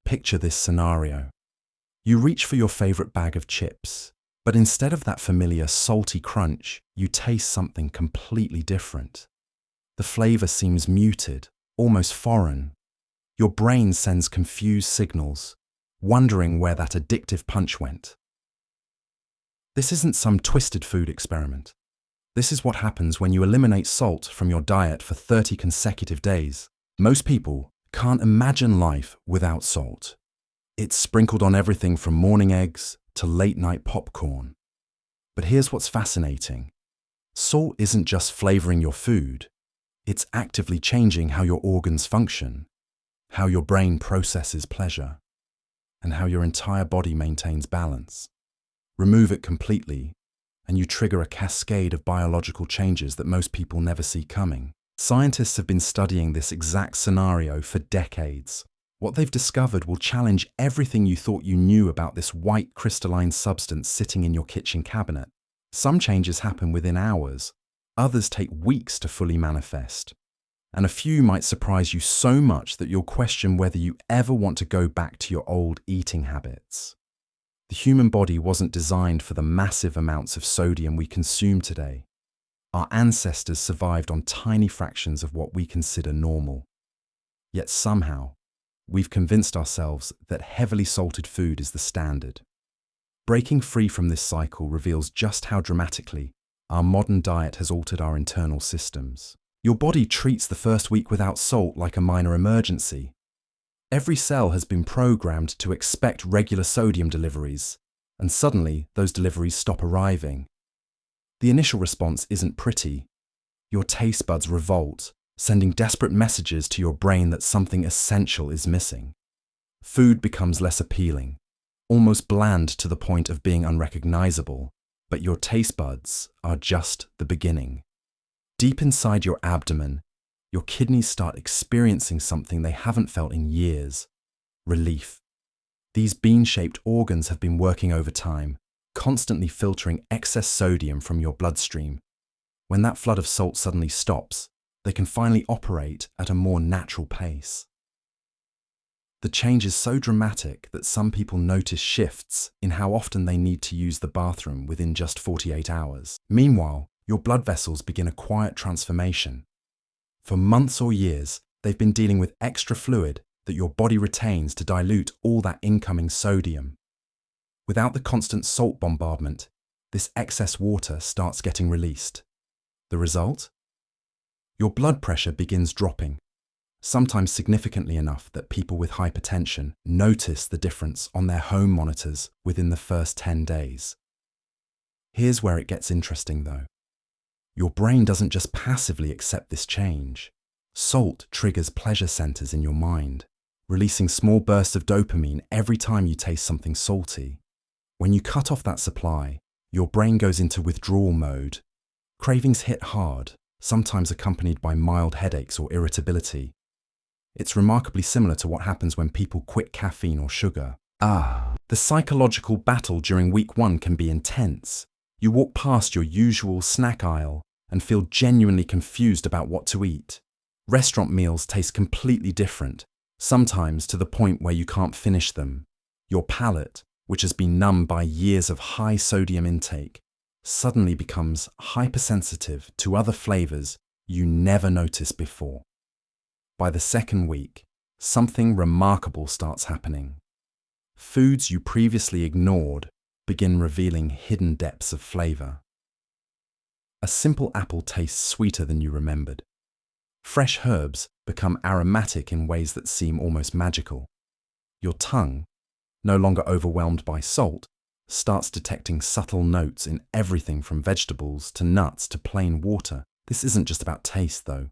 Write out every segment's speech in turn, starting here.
Picture this scenario. You reach for your favorite bag of chips, but instead of that familiar salty crunch, you taste something completely different. The flavor seems muted, almost foreign. Your brain sends confused signals, wondering where that addictive punch went. This isn't some twisted food experiment. This is what happens when you eliminate salt from your diet for 30 consecutive days. Most people can't imagine life without salt. It's sprinkled on everything from morning eggs to late-night popcorn. But here's what's fascinating. Salt isn't just flavoring your food. It's actively changing how your organs function, how your brain processes pleasure, and how your entire body maintains balance. Remove it completely, and you trigger a cascade of biological changes that most people never see coming. Scientists have been studying this exact scenario for decades. What they've discovered will challenge everything you thought you knew about this white crystalline substance sitting in your kitchen cabinet. Some changes happen within hours, others take weeks to fully manifest, and a few might surprise you so much that you'll question whether you ever want to go back to your old eating habits. The human body wasn't designed for the massive amounts of sodium we consume today. Our ancestors survived on tiny fractions of what we consider normal. Yet somehow, we've convinced ourselves that heavily salted food is the standard. Breaking free from this cycle reveals just how dramatically our modern diet has altered our internal systems. Your body treats the first week without salt like a minor emergency. Every cell has been programmed to expect regular sodium deliveries, and suddenly those deliveries stop arriving. The initial response isn't pretty. Your taste buds revolt, sending desperate messages to your brain that something essential is missing. Food becomes less appealing, almost bland to the point of being unrecognizable, but your taste buds are just the beginning. Deep inside your abdomen, your kidneys start experiencing something they haven't felt in years: relief. These bean-shaped organs have been working overtime, constantly filtering excess sodium from your bloodstream. When that flood of salt suddenly stops, they can finally operate at a more natural pace. The change is so dramatic that some people notice shifts in how often they need to use the bathroom within just 48 hours. Meanwhile, your blood vessels begin a quiet transformation. For months or years, they've been dealing with extra fluid that your body retains to dilute all that incoming sodium. Without the constant salt bombardment, this excess water starts getting released. The result? Your blood pressure begins dropping, sometimes significantly enough that people with hypertension notice the difference on their home monitors within the first 10 days. Here's where it gets interesting though. Your brain doesn't just passively accept this change. Salt triggers pleasure centers in your mind, releasing small bursts of dopamine every time you taste something salty. When you cut off that supply, your brain goes into withdrawal mode. Cravings hit hard, sometimes accompanied by mild headaches or irritability. It's remarkably similar to what happens when people quit caffeine or sugar. The psychological battle during week 1 can be intense. You walk past your usual snack aisle and feel genuinely confused about what to eat. Restaurant meals taste completely different, sometimes to the point where you can't finish them. Your palate, which has been numbed by years of high sodium intake, suddenly becomes hypersensitive to other flavors you never noticed before. By the second week, something remarkable starts happening. Foods you previously ignored begin revealing hidden depths of flavor. A simple apple tastes sweeter than you remembered. Fresh herbs become aromatic in ways that seem almost magical. Your tongue, no longer overwhelmed by salt, starts detecting subtle notes in everything from vegetables to nuts to plain water. This isn't just about taste, though.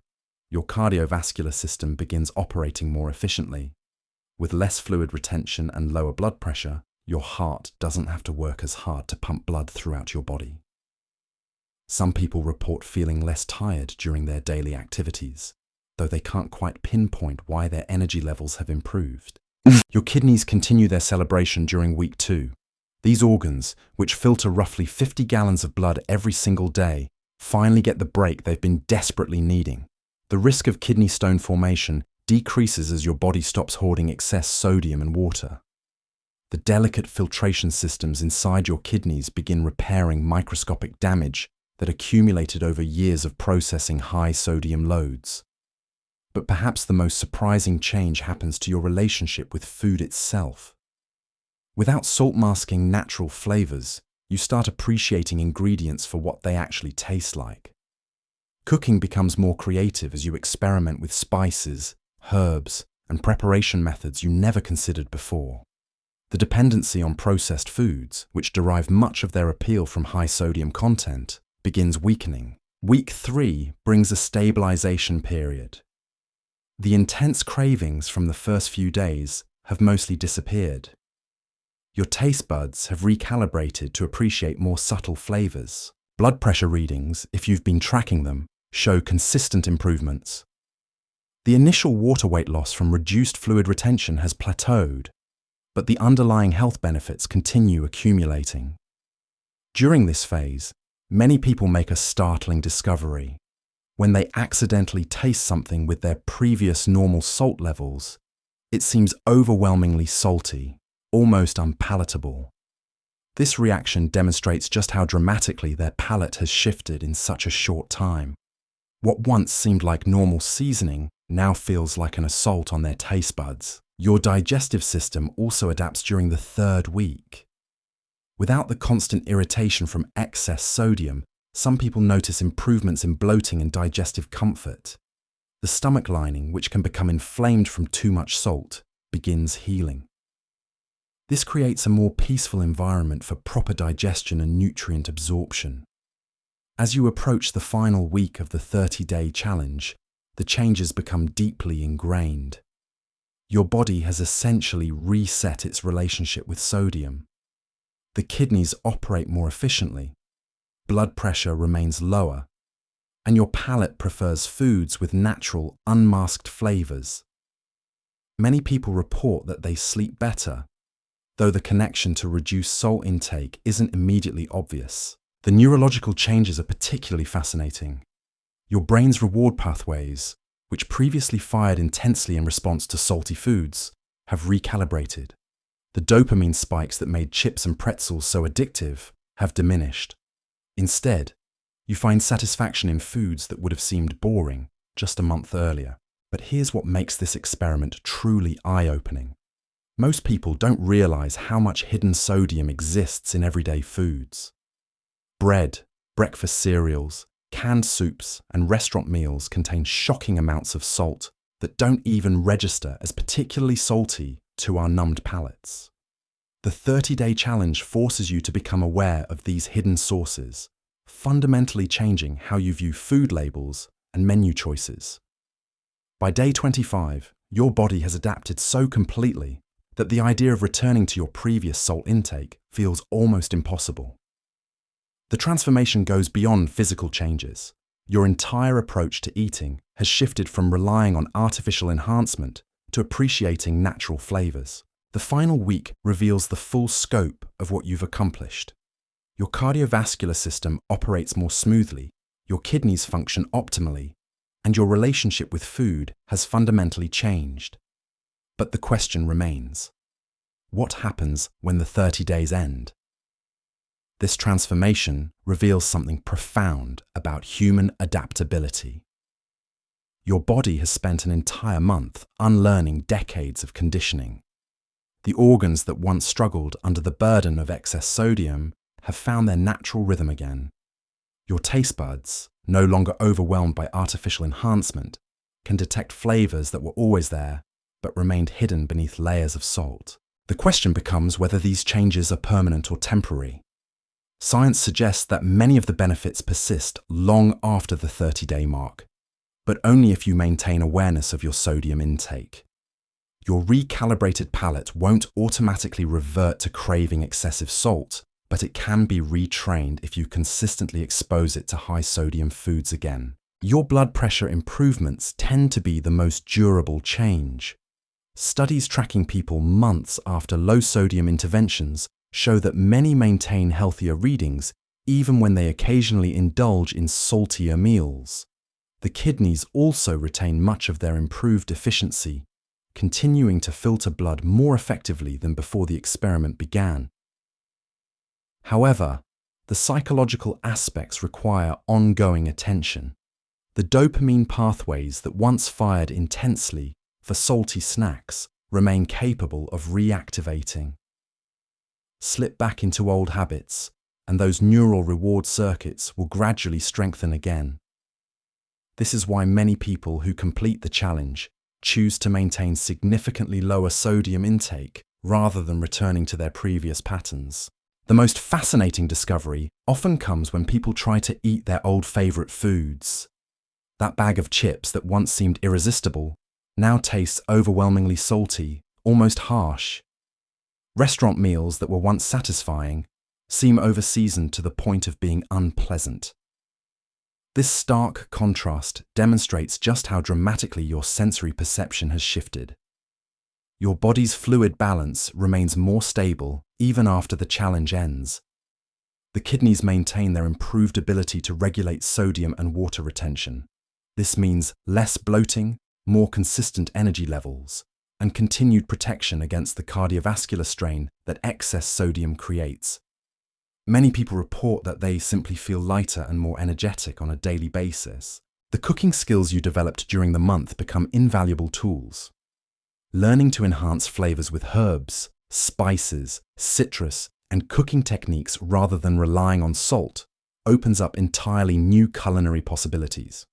Your cardiovascular system begins operating more efficiently. With less fluid retention and lower blood pressure, your heart doesn't have to work as hard to pump blood throughout your body. Some people report feeling less tired during their daily activities, though they can't quite pinpoint why their energy levels have improved. Your kidneys continue their celebration during week 2. These organs, which filter roughly 50 gallons of blood every single day, finally get the break they've been desperately needing. The risk of kidney stone formation decreases as your body stops hoarding excess sodium and water. The delicate filtration systems inside your kidneys begin repairing microscopic damage that accumulated over years of processing high sodium loads. But perhaps the most surprising change happens to your relationship with food itself. Without salt masking natural flavors, you start appreciating ingredients for what they actually taste like. Cooking becomes more creative as you experiment with spices, herbs, and preparation methods you never considered before. The dependency on processed foods, which derive much of their appeal from high sodium content, begins weakening. Week 3 brings a stabilization period. The intense cravings from the first few days have mostly disappeared. Your taste buds have recalibrated to appreciate more subtle flavors. Blood pressure readings, if you've been tracking them, show consistent improvements. The initial water weight loss from reduced fluid retention has plateaued, but the underlying health benefits continue accumulating. During this phase, many people make a startling discovery. When they accidentally taste something with their previous normal salt levels, it seems overwhelmingly salty, almost unpalatable. This reaction demonstrates just how dramatically their palate has shifted in such a short time. What once seemed like normal seasoning now feels like an assault on their taste buds. Your digestive system also adapts during the 3rd week. Without the constant irritation from excess sodium, some people notice improvements in bloating and digestive comfort. The stomach lining, which can become inflamed from too much salt, begins healing. This creates a more peaceful environment for proper digestion and nutrient absorption. As you approach the final week of the 30-day challenge, the changes become deeply ingrained. Your body has essentially reset its relationship with sodium. The kidneys operate more efficiently, blood pressure remains lower, and your palate prefers foods with natural, unmasked flavors. Many people report that they sleep better, though the connection to reduced salt intake isn't immediately obvious. The neurological changes are particularly fascinating. Your brain's reward pathways, which previously fired intensely in response to salty foods, have recalibrated. The dopamine spikes that made chips and pretzels so addictive have diminished. Instead, you find satisfaction in foods that would have seemed boring just a month earlier. But here's what makes this experiment truly eye-opening. Most people don't realize how much hidden sodium exists in everyday foods. Bread, breakfast cereals, canned soups, and restaurant meals contain shocking amounts of salt that don't even register as particularly salty to our numbed palates. The 30-day challenge forces you to become aware of these hidden sources, fundamentally changing how you view food labels and menu choices. By day 25, your body has adapted so completely that the idea of returning to your previous salt intake feels almost impossible. The transformation goes beyond physical changes. Your entire approach to eating has shifted from relying on artificial enhancement to appreciating natural flavors. The final week reveals the full scope of what you've accomplished. Your cardiovascular system operates more smoothly, your kidneys function optimally, and your relationship with food has fundamentally changed. But the question remains: what happens when the 30 days end? This transformation reveals something profound about human adaptability. Your body has spent an entire month unlearning decades of conditioning. The organs that once struggled under the burden of excess sodium have found their natural rhythm again. Your taste buds, no longer overwhelmed by artificial enhancement, can detect flavors that were always there but remained hidden beneath layers of salt. The question becomes whether these changes are permanent or temporary. Science suggests that many of the benefits persist long after the 30-day mark, but only if you maintain awareness of your sodium intake. Your recalibrated palate won't automatically revert to craving excessive salt, but it can be retrained if you consistently expose it to high-sodium foods again. Your blood pressure improvements tend to be the most durable change. Studies tracking people months after low-sodium interventions show that many maintain healthier readings even when they occasionally indulge in saltier meals. The kidneys also retain much of their improved efficiency, continuing to filter blood more effectively than before the experiment began. However, the psychological aspects require ongoing attention. The dopamine pathways that once fired intensely for salty snacks remain capable of reactivating. Slip back into old habits, and those neural reward circuits will gradually strengthen again. This is why many people who complete the challenge choose to maintain significantly lower sodium intake rather than returning to their previous patterns. The most fascinating discovery often comes when people try to eat their old favorite foods. That bag of chips that once seemed irresistible now tastes overwhelmingly salty, almost harsh. Restaurant meals that were once satisfying seem overseasoned to the point of being unpleasant. This stark contrast demonstrates just how dramatically your sensory perception has shifted. Your body's fluid balance remains more stable even after the challenge ends. The kidneys maintain their improved ability to regulate sodium and water retention. This means less bloating, more consistent energy levels, and continued protection against the cardiovascular strain that excess sodium creates. Many people report that they simply feel lighter and more energetic on a daily basis. The cooking skills you developed during the month become invaluable tools. Learning to enhance flavors with herbs, spices, citrus, and cooking techniques rather than relying on salt opens up entirely new culinary possibilities.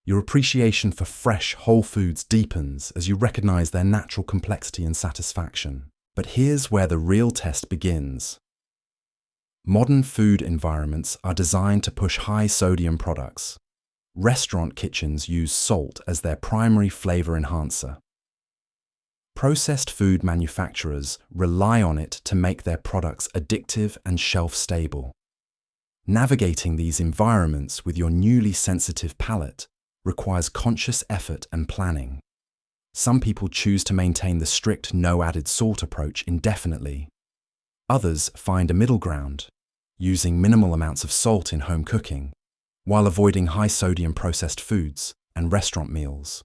Your appreciation for fresh, whole foods deepens as you recognize their natural complexity and satisfaction. But here's where the real test begins. Modern food environments are designed to push high-sodium products. Restaurant kitchens use salt as their primary flavor enhancer. Processed food manufacturers rely on it to make their products addictive and shelf-stable. Navigating these environments with your newly sensitive palate requires conscious effort and planning. Some people choose to maintain the strict no added salt approach indefinitely. Others find a middle ground, using minimal amounts of salt in home cooking, while avoiding high-sodium processed foods and restaurant meals.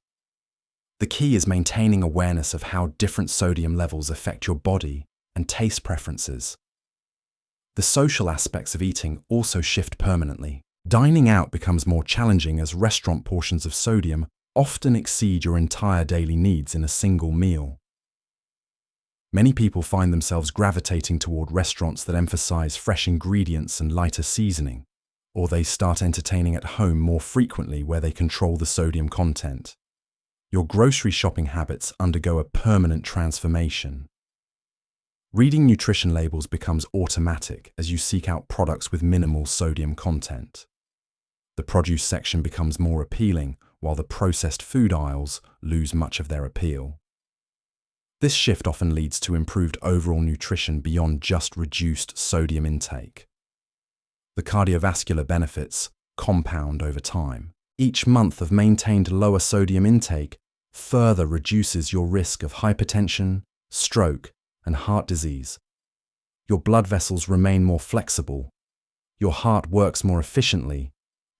The key is maintaining awareness of how different sodium levels affect your body and taste preferences. The social aspects of eating also shift permanently. Dining out becomes more challenging as restaurant portions of sodium often exceed your entire daily needs in a single meal. Many people find themselves gravitating toward restaurants that emphasize fresh ingredients and lighter seasoning, or they start entertaining at home more frequently where they control the sodium content. Your grocery shopping habits undergo a permanent transformation. Reading nutrition labels becomes automatic as you seek out products with minimal sodium content. The produce section becomes more appealing, while the processed food aisles lose much of their appeal. This shift often leads to improved overall nutrition beyond just reduced sodium intake. The cardiovascular benefits compound over time. Each month of maintained lower sodium intake further reduces your risk of hypertension, stroke, and heart disease. Your blood vessels remain more flexible, your heart works more efficiently,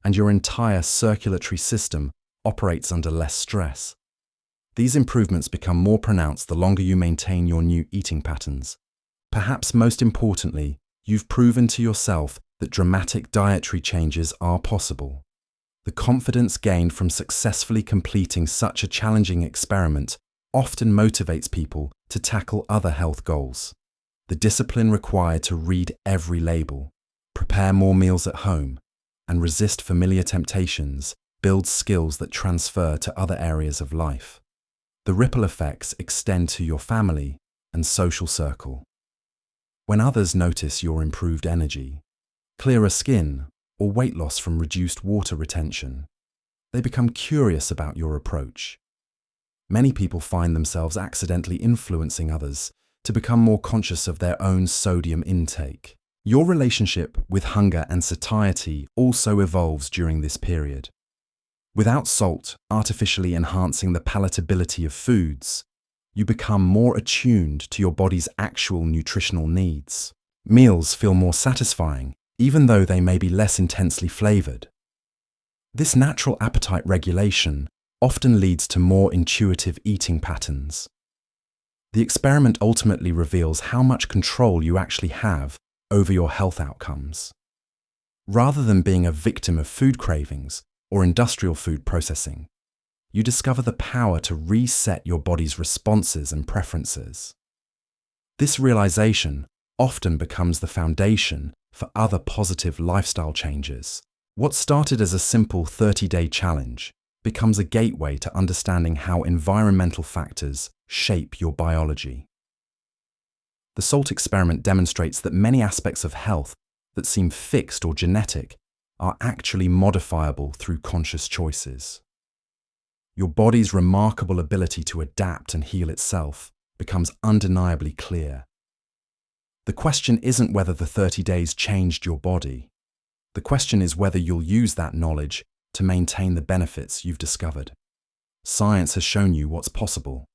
and your entire circulatory system operates under less stress. These improvements become more pronounced the longer you maintain your new eating patterns. Perhaps most importantly, you've proven to yourself that dramatic dietary changes are possible. The confidence gained from successfully completing such a challenging experiment often motivates people to tackle other health goals. The discipline required to read every label, prepare more meals at home, and resist familiar temptations builds skills that transfer to other areas of life. The ripple effects extend to your family and social circle. When others notice your improved energy, clearer skin, or weight loss from reduced water retention, they become curious about your approach. Many people find themselves accidentally influencing others to become more conscious of their own sodium intake. Your relationship with hunger and satiety also evolves during this period. Without salt artificially enhancing the palatability of foods, you become more attuned to your body's actual nutritional needs. Meals feel more satisfying, even though they may be less intensely flavored. This natural appetite regulation often leads to more intuitive eating patterns. The experiment ultimately reveals how much control you actually have over your health outcomes. Rather than being a victim of food cravings or industrial food processing, you discover the power to reset your body's responses and preferences. This realization often becomes the foundation for other positive lifestyle changes. What started as a simple 30-day challenge becomes a gateway to understanding how environmental factors shape your biology. The SALT experiment demonstrates that many aspects of health that seem fixed or genetic are actually modifiable through conscious choices. Your body's remarkable ability to adapt and heal itself becomes undeniably clear. The question isn't whether the 30 days changed your body. The question is whether you'll use that knowledge to maintain the benefits you've discovered. Science has shown you what's possible.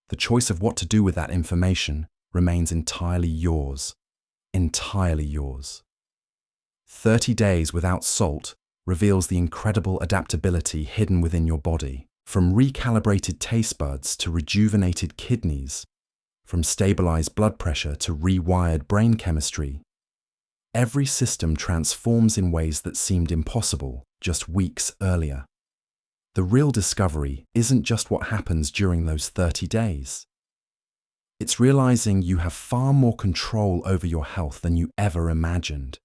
The choice of what to do with that information remains entirely yours. Entirely yours. 30 days without salt reveals the incredible adaptability hidden within your body. From recalibrated taste buds to rejuvenated kidneys, from stabilized blood pressure to rewired brain chemistry, every system transforms in ways that seemed impossible just weeks earlier. The real discovery isn't just what happens during those 30 days. It's realizing you have far more control over your health than you ever imagined.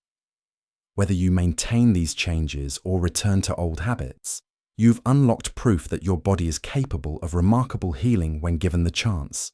Whether you maintain these changes or return to old habits, you've unlocked proof that your body is capable of remarkable healing when given the chance.